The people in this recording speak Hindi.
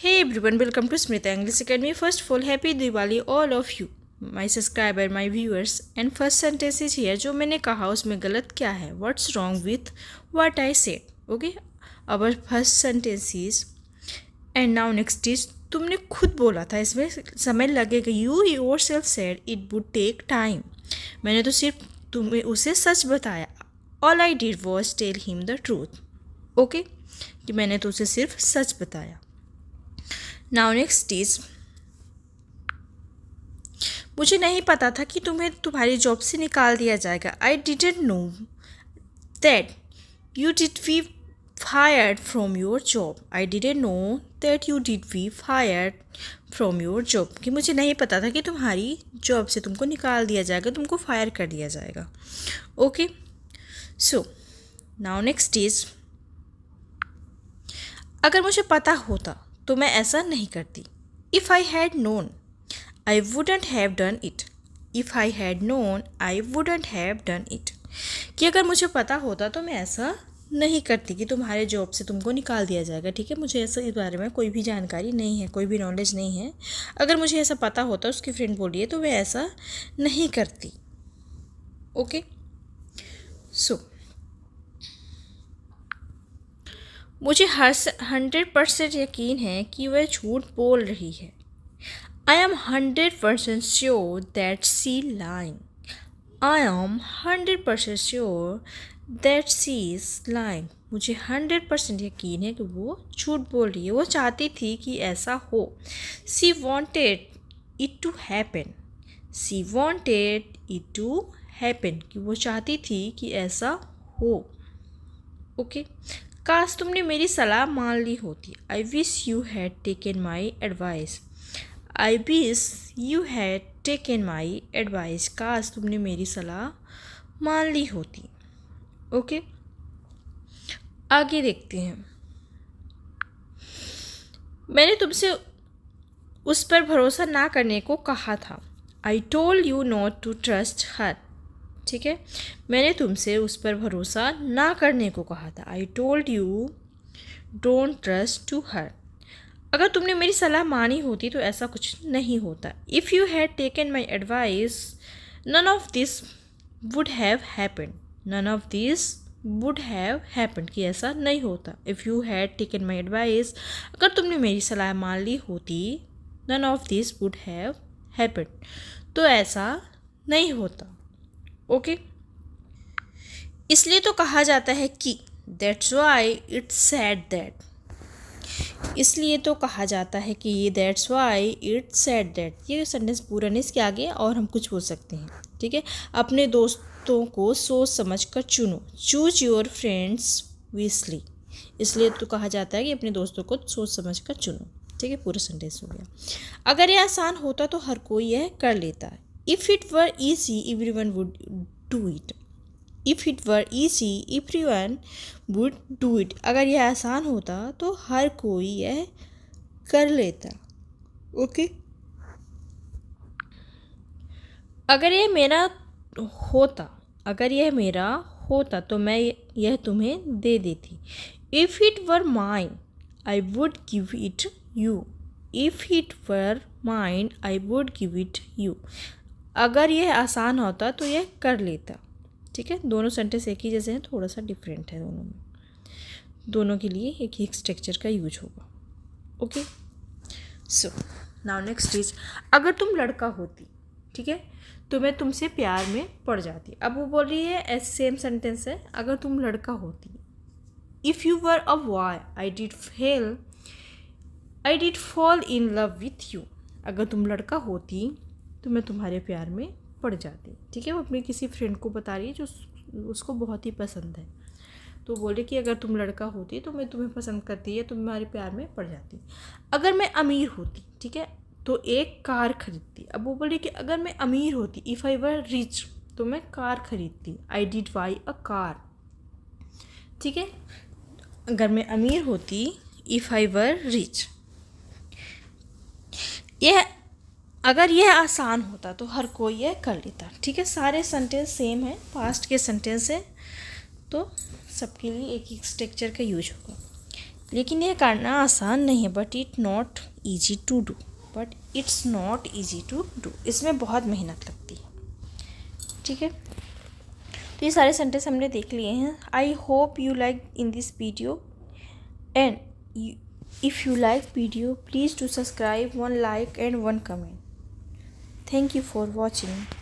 Hey everyone, welcome to Smrita English Academy. First of all, happy Diwali all of you, my subscriber, my viewers. And first sentence is here. जो मैंने कहा उसमें गलत क्या है? What's wrong with what I said? Okay. Our first sentence is and now next is तुमने खुद बोला था इसमें समय लगेगा. You yourself said it would take time. मैंने तो सिर्फ तुम्हें उसे सच बताया. All I did was tell him the truth. Okay. कि मैंने तो उसे सिर्फ सच बताया. नाउ नेक्स्ट इज मुझे नहीं पता था कि तुम्हें तुम्हारी जॉब से निकाल दिया जाएगा. I didn't know that you did be fired from your job. I didn't know that you did be fired from your job. कि मुझे नहीं पता था कि तुम्हारी जॉब से तुमको निकाल दिया जाएगा, तुमको फायर कर दिया जाएगा. Okay. So now next is अगर मुझे पता होता तो मैं ऐसा नहीं करती. If I had known I wouldn't have done it. If I had known I wouldn't have done it. कि अगर मुझे पता होता तो मैं ऐसा नहीं करती कि तुम्हारे जॉब से तुमको निकाल दिया जाएगा. ठीक है, मुझे ऐसा इस बारे में कोई भी जानकारी नहीं है, कोई भी नॉलेज नहीं है. अगर मुझे ऐसा पता होता, उसकी फ्रेंड बोलिए, तो मैं ऐसा नहीं करती. ओके. सो मुझे 100% यकीन है कि वह झूठ बोल रही है. I am 100% sure that she lying. I am 100% sure that she is lying. मुझे 100% यकीन है कि वो झूठ बोल रही है. वो चाहती थी कि ऐसा हो. She wanted it to happen. She wanted it to happen. कि वो चाहती थी कि ऐसा हो. ओके. काश तुमने मेरी सलाह मान ली होती. I wish you had taken my advice. I wish you had taken my advice. काश तुमने मेरी सलाह मान ली होती. ओके. आगे देखते हैं. मैंने तुमसे उस पर भरोसा ना करने को कहा था. I told you not to trust her. ठीक है, मैंने तुमसे उस पर भरोसा ना करने को कहा था. I told you don't trust to her. अगर तुमने मेरी सलाह मानी होती तो ऐसा कुछ नहीं होता. If you had taken my advice none of this would have happened. None of this would have happened. कि ऐसा नहीं होता. If you had taken my advice, अगर तुमने मेरी सलाह मान ली होती, none of this would have happened, तो ऐसा नहीं होता. ओके. इसलिए तो कहा जाता है कि that's why it's sad that. इसलिए तो कहा जाता है कि ये that's why it's sad that. ये सेंटेंस पूरा नहीं, इसके आगे और हम कुछ बोल सकते हैं. ठीक है. अपने दोस्तों को सोच समझ कर चुनो. Choose your friends wisely. इसलिए तो कहा जाता है कि अपने दोस्तों को सोच समझ कर चुनो. ठीक है, पूरा सेंटेंस हो गया. अगर ये आसान होता तो हर कोई यह कर लेता. If it were easy, everyone would do it. If it were easy, everyone would do it. अगर यह आसान होता तो हर कोई यह कर लेता. ओके. अगर यह मेरा होता, अगर यह मेरा होता तो मैं यह तुम्हें दे देती. If it were mine, I would give it you. If it were mine, I would give it you. अगर यह आसान होता तो यह कर लेता. ठीक है, दोनों सेंटेंस एक ही जैसे हैं, थोड़ा सा डिफरेंट है दोनों में. दोनों के लिए एक ही स्ट्रक्चर का यूज होगा. Okay. So now next is अगर तुम लड़का होती, ठीक है, तो मैं तुमसे प्यार में पड़ जाती. अब वो बोल रही है, ऐसे सेम सेंटेंस है, अगर तुम लड़का होती. If you were a boy I did fall in love with you. अगर तुम लड़का होती तो मैं तुम्हारे प्यार में पड़ जाती. ठीक है, वो अपनी किसी फ्रेंड को बता रही है जो उसको बहुत ही पसंद है. तो बोले कि अगर तुम लड़का होती तो मैं तुम्हें पसंद करती है, तुम्हारे प्यार में पड़ जाती. अगर मैं अमीर होती, ठीक है, तो एक कार खरीदती. अब वो बोले कि अगर मैं अमीर होती, इफ़ आई वर रिच, तो मैं कार खरीदती. I did by a car. ठीक है, अगर मैं अमीर होती, इफ़ आई वर रिच. यह अगर यह आसान होता तो हर कोई यह कर लेता. ठीक है, सारे सेंटेंस सेम है, पास्ट के सेंटेंस है, तो सबके लिए एक ही स्ट्रक्चर का यूज होगा. लेकिन ये करना आसान नहीं है, but it's not easy to do, इसमें बहुत मेहनत लगती है। ठीक है, तो ये सारे सेंटेंस हमने देख लिए हैं। I hope you like in this video, and if you like video please do subscribe, 1 like and 1 comment. Thank you for watching.